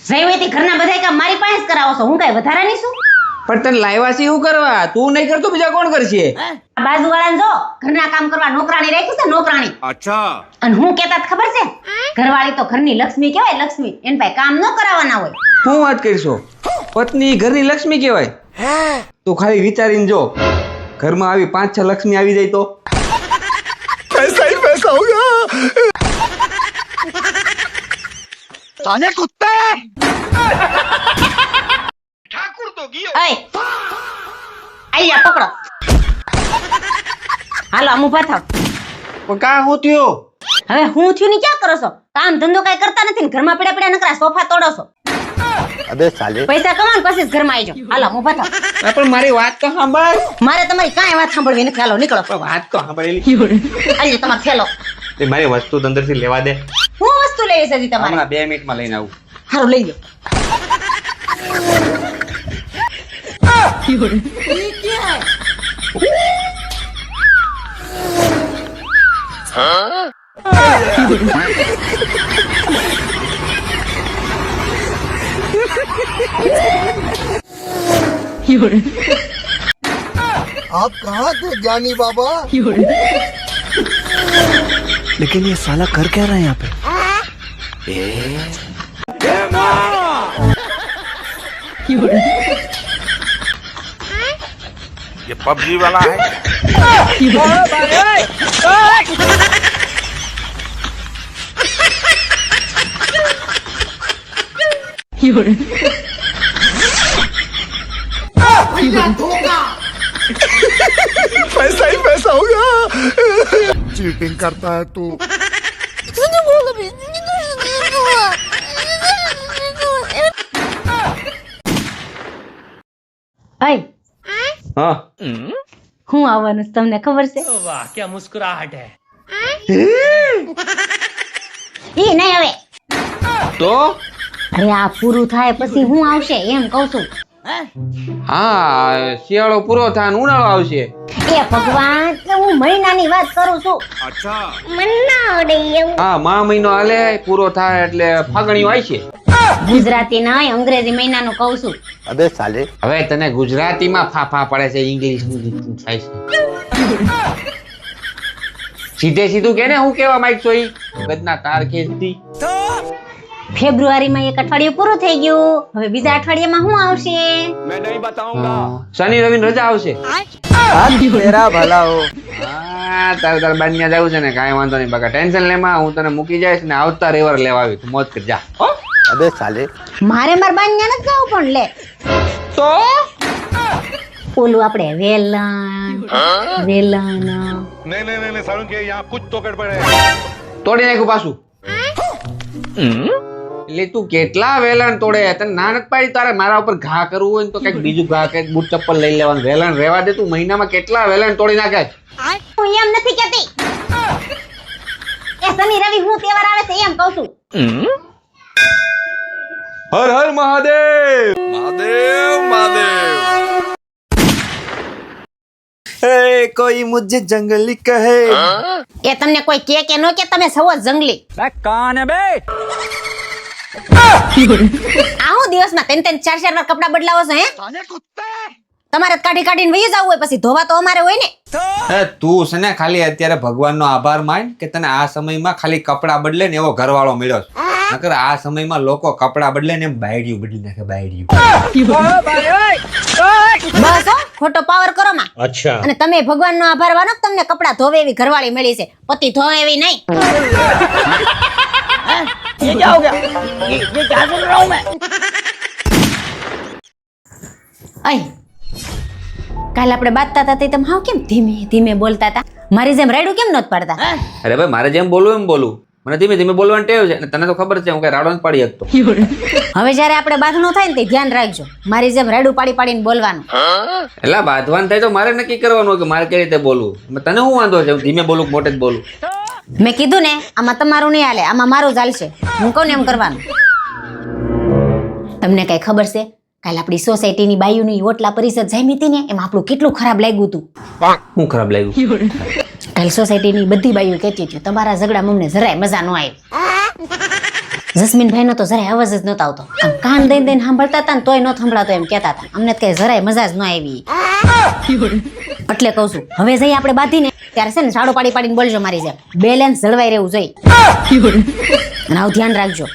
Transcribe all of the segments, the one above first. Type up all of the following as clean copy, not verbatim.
જઈવેતી ઘરના બધાય કામ મારી પાસે જ કરાવો છો, હું કઈ વધારાની છું? પણ તને લાવ્યા છે એવું કરવા, તું નહીં કરતો બીજા કોણ કરશે? આ બાજુવાળાને જો ઘરના કામ કરવા નોકરાણી રાખી છે, નોકરાણી. अच्छा અને હું કહેતા ખબર છે, ઘરવાળી તો ઘરની લક્ષ્મી કહેવાય, લક્ષ્મી. એને પાસે કામ ન કરાવવાના હોય. શું વાત કરશો? પત્ની ઘરની લક્ષ્મી કહેવાય? તું ખાલી વિચારીને જો, ઘરમાં આવી 5-6 લક્ષ્મી આવી જાય તો पैसा ही पैसा होगा साले कुत्ते ठाकुर तो गियो અય આયા પકડો. હાલો આમ ઊભા થાવ. પણ કાં હું થયો? હવે હું થયું ને ક્યાં કરો છો? કામ ધંધો કઈ કરતા નથી ને ઘરમાં પડ્યા પડ્યા નકરા સોફા તોડો છો. अबे साले પૈસા કમાન પછી જ ઘરમાં આવી જાઓ. હાલો આમ ઊભા થાવ. પણ મારી વાત તો સાંભળ. મારે તમારી કાંઈ વાત સાંભળવી નથી. હાલો નીકળો. પણ વાત તો સાંભળેલી. આજે તમારે થેલો. તે મારી વસ્તુ અંદરથી લેવા દે. હું વસ્તુ લેવી છે હજી તમારે? હમણાં 2 મિનિટમાં લઈને આવું. હારું લઈ લો. आप कहाँ थे ज्ञानी बाबा लेकिन ये साला कर क्या रहा है यहाँ पे ये पबजी वाला है पैसा ही पैसा होगा चीटिंग करता है तू અય હા હું આવવાનું છે તમને ખબર છે? वाह क्या मुस्कुराहट है. ઈ નહીં હવે. તો અરે આ પૂરું થાય પછી હું આવશે એમ કહું છું. હા, શિયાળો પૂરો થાય ને ઉનાળો આવશે. એ ભગવાન, હું મહિનાની વાત કરું છું. अच्छा મને ના આવડે એવું. હા, મા મહિનો હાલે પૂરો થાય એટલે ફાગણીઓ આવશે. ગુજરાતી નહીં અંગ્રેજી મહિનાનું કહું છું. अबे साले હવે તને ગુજરાતીમાં ફાફા પડે છે, ઇંગ્લિશ થાય છે. સીધે સીધું કે ને હું કેવા માંગશો ઈ ગદના તાર ખેંચતી. ફેબ્રુઆરીમાં એક અઠવાડિયું પૂરું થઈ ગયું, હવે બીજા અઠવાડિયામાં શું આવશે? मैं नहीं बताऊंगा શનિ રવિ રજા આવશે. तेरा भला हो હા, તારે બાન્યા જવું છે ને, કાંઈ વાંધો નહીં બકા, ટેન્શન લેમાં હું તને મૂકી જઈશ ને આવતા રવિવારે લેવા આવી, તું મોજ કરજા. अबे साले મારે માર બાન્યા નથી જવું પણ લે તો ઓલું આપણે વેલણ नहीं नहीं नहीं सारुण के यहाँ कुछ तो गड़बड़ है તોડી નાખ્યું પાછું. એટલે તું કેટલા વેલણ તોડે? તને ના નથી પાડી તારે મારા ઉપર ઘા કરવું હોય ને તો કઈક બીજું ઘા, કઈક બૂટ ચપ્પલ લઈ લેવાનું. વેલણ રેવા દે. તું મહિનામાં કેટલા વેલણ તોડી નાખે? હું એમ નથી કેતી. એ શનિ રવિ હું તહેવાર આવે છે એમ કહું છું. હર હર મહાદેવ. महादेव महादेव कोई मुझे जंगली कहे એ તમને કોઈ કે નો કે તમે સવો જંગલી. આ હું દિવસમાં 3-4 વાર કપડા બદલાવો છો હે? તમારે જ કાઢી કાઢીને વહી જવું હોય, પછી ધોવા તો અમારે હોય ને. તું છે ને ખાલી અત્યારે ભગવાનનો આભાર માન કે તને આ સમયમાં ખાલી કપડા બદલે ને એવો ઘરવાળો મળ્યો છે. નકર આ સમયમાં લોકો કપડા બદલે ને એમ બાયડિયું બદલી નાખે, બાયડિયું. બસ હો, ખોટો પાવર કરો માં. अच्छा અને તમે ભગવાનનો આભાર માનો કે તમને કપડા ધોવે એવી ઘરવાળી મળી છે, પતિ ધોવે એવી નહીં. ये क्या हो गया? ये क्या सुन रहा हूँ मैं? અય કાલ આપણે બાતતા હતા તે તમે હાવ કેમ ધીમે ધીમે બોલતા હતા? મારી જેમ રાયડું કેમ નત પાડતા? અરે ભાઈ, મારે જેમ બોલવું એમ બોલું. મને ધીમે ધીમે બોલવાની ટેવ છે અને તને તો ખબર છે હું કઈ રાડો નથી પાડી શકતો. હવે જ્યારે આપણે બાંધણું થાય ને તે ધ્યાન રાખજો, મારી જેમ રાયડું પાડી પાડીને બોલવાનું. એટલે બાંધવાનું થાય તો મારે નક્કી કરવાનું હોય કે મારે કઈ રીતે બોલવું. તને શું વાંધો છે ધીમે બોલું કે મોટે જ બોલું? મેં કીધું ને, આમાં તમારું નહીં હાલે, આમાં મારું જ હાલશે. હું કહું ને એમ કરવાનું. તમને કઈ ખબર છે કાલ આપણી સોસાયટીની બાયુની ઓટલા પરિષદ જામી હતી ને, એમાં આપણું કેટલું ખરાબ લાગ્યું હતું. શું ખરાબ લાગ્યું? કાલ સોસાયટીની બધી બાઈઓ કહેતી હતી તમારા ઝઘડામાં અમને જરાય મજા ન આવી. જસ્મીનભાઈ નો તો જરાય અવાજ જ નતો આવતો. આમ કાન દઈને દઈને સાંભળતા હતા ને તોય ન સંભળાતો એમ કહેતા હતા. અમને તો કઈ જરાય મજા જ ન આવી. એટલે કહું છું હવે જઈ આપણે બાંધીને ત્યારે છે ને સાડો પાડી પાડીને બોલજો મારી જેમ. બેલેન્સ જળવાઈ રહેવું જોઈએ. અને આવું ધ્યાન રાખજો.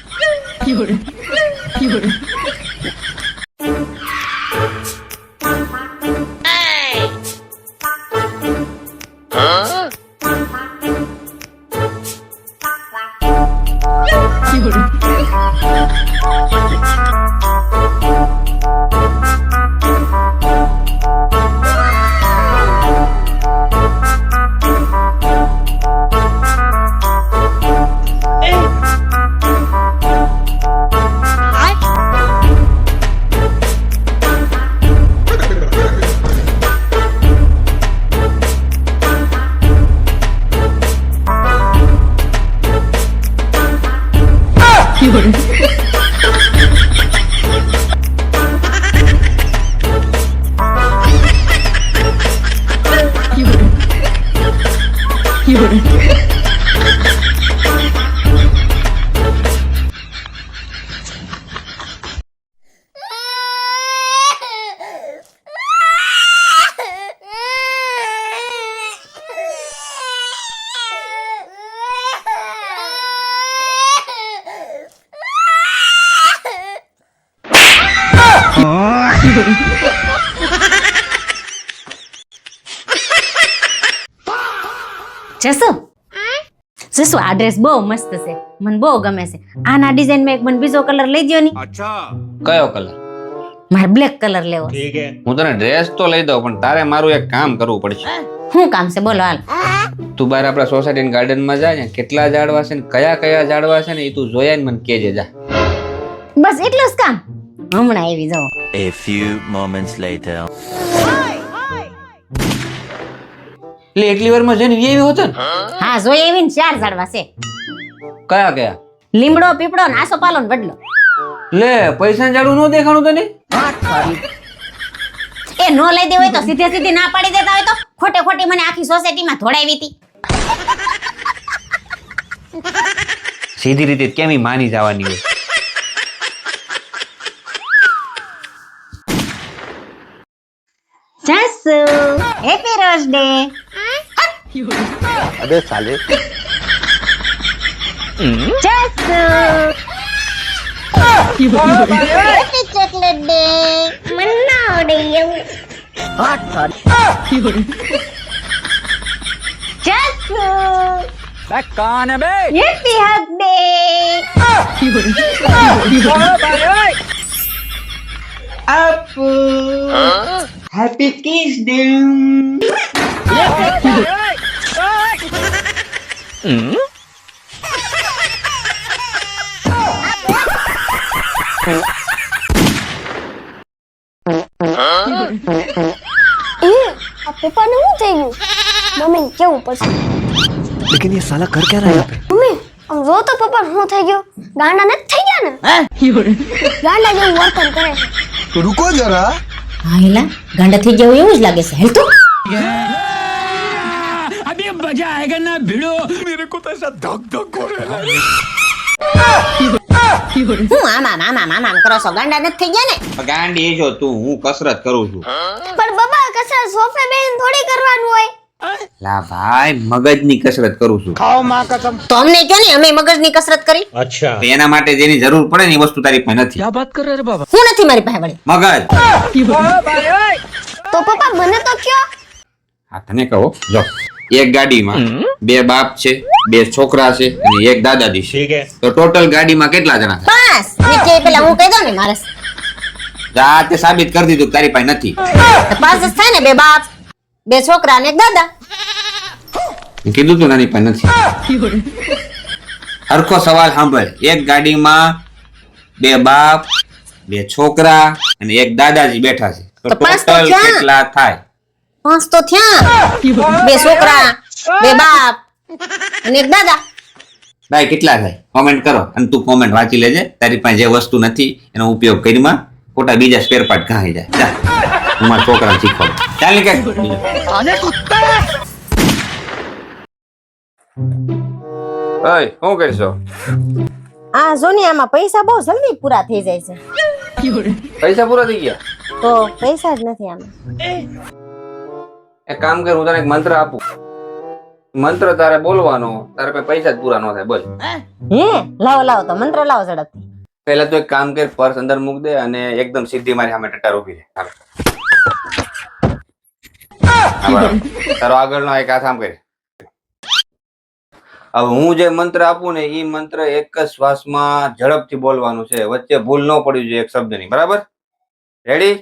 જસુ આ ડ્રેસ બહુ મસ્ત છે, મને બહુ ગમે છે. આના ડિઝાઇન માં એક મને બીજો કલર લઈ દ્યો ની. કયો કલર? મારે બ્લેક કલર લેવો. હું તને ડ્રેસ તો લઈ દઉં પણ તારે મારું એક કામ કરવું પડશે. શું કામ છે બોલો હાલ. તું બહાર આપણા સોસાયટી ગાર્ડન માં જાય ને કેટલા ઝાડવા છે ને કયા કયા ઝાડવા છે ને એ તું જોયા ને મને કહેજે જા. બસ એટલું જ કામ. હમણાં આવી જાઓ. A few moments later. એટલે એટલી વાર માં જઈને વી હતો ને? હા જોઈ આવી ને 4 ઝાડવા છે. કયા કયા? લીમડો, પીપળો ને આસોપાલો ને વડલો. લે પૈસા ઝાડું નો દેખાણું તને? એ નો લઈ દે હોય તો સીધે સીધી ના પાડી દેતા હોય તો ખોટે ખોટી મને આખી સોસાયટી માં ધોડાવી હતી. સીધી રીતે કેમ ઈ માની જવાની હોય? Jasu happy rose day. अबे साले Jasu happy chocolate day. Manna Dey એવું. જસુ कौन है बे? Happy hug day. Appu. Happy Kiss Day. પપ્પા ને શું થઈ ગયું? મમ્મી કેવું પડશે. लेकिन ये साला कर क्या रहा है यहाँ पे? મમ્મી આમ જો તો પપ્પા શું થઈ ગયું? ગાંડા નથી થઈ ગયા ને? ગાંડા જેવું વર્તન કરે છે. तो रुको जरा. હા એલા ગાંડા થઈ ગયા હોય એવું જ લાગે છે. હેલ તો अभी मजा आएगा ना भिड़ो. मेरे को तो ऐसा धक धक हो रहा है. હું આમાં કરો છો? ગાંડા નથી થઈ ગયા ને? ગાંડી છો તું, હું કસરત કરું છું. પણ બાબા કસરત સોફે બેહીને થોડી કરવાનું હોય. લા ભાઈ મગજની કસરત કરું છું. खाओ माँ कसम. તો અમને કહો ને અમે મગજની કસરત કરી. अच्छा. તો એના માટે જેની જરૂર પડે ને એ વસ્તુ તારી પાસે નથી. क्या बात कर रहे रे बाबा? હું નથી મારી પાસે વળી. મગજ. તો પપ્પા મને તો કયો. હા તને કહો જો, એક ગાડીમાં 2 બાપ છે, 2 છોકરા છે અને 1 દાદાજી છે. ठीक है. તો ટોટલ ગાડીમાં કેટલા જણા થાય? 5 ને કે પેલા હું કહી દઉં ને મારે જા તે સાબિત કરી દીધું કે તારી પાસે નથી. તો 5 જ થાય ને. 2 બાપ, 2 છોકરા ને 1 દાદા. કીધું તું નાની પાસે નથી. હરખો સવાલ સાંભળ. એક ગાડીમાં 2 બાપ, 2 છોકરા અને 1 દાદાજી બેઠા છે. તો તો પાંચ તો ટોટલ થયા. કેટલા થાય? 5 તો થયા. 2 છોકરા, 2 બાપ અને 1 દાદા. ભાઈ કેટલા થાય કોમેન્ટ કરો. અને તું કોમેન્ટ વાંચી લેજે. તારી પાસે જે વસ્તુ નથી એનો ઉપયોગ કરીમાં ખોટા બીજા સ્પેર પાર્ટ ઘાઈ જાય. જા હું મારા છોકરાને શીખવાડું. ચાલ નીકળ. ઓય શું કરશો? આ જો ને આમાં પૈસા બહુ જલ્દી પૂરા થઈ જાય છે. પૈસા પૂરા થઈ ગયા? તો પૈસા જ નથી આમાં. એક કામ કર, હું તને એક મંત્ર આપું. મંત્ર તારે બોલવાનો, તારે કોઈ પૈસા જ પૂરા ન થાય. બોલ. હે લાવો લાવો તો મંત્ર લાવો ઝડપથી. પહેલા તો એક કામ કર, પર્સ અંદર મૂક દે અને એકદમ સીધી મારી સામે ટટાર ઉભી રહે. હાલ. હા, બરાબર. તારો આગળનો એક હાથ આમ કરી. હવે હું જે મંત્ર આપું ને એ મંત્ર એક જ શ્વાસમાં ઝડપથી બોલવાનું છે, વચ્ચે ભૂલ ન પડવી જોઈએ એક શબ્દની. બરાબર? રેડી?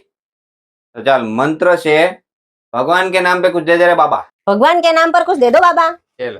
તો ચાલ, મંત્ર છે ભગવાન કે નામ पे कुछ दे दे रे बाबा. ભગવાન કે નામ પર કુછ દે દો બાબા. चलो.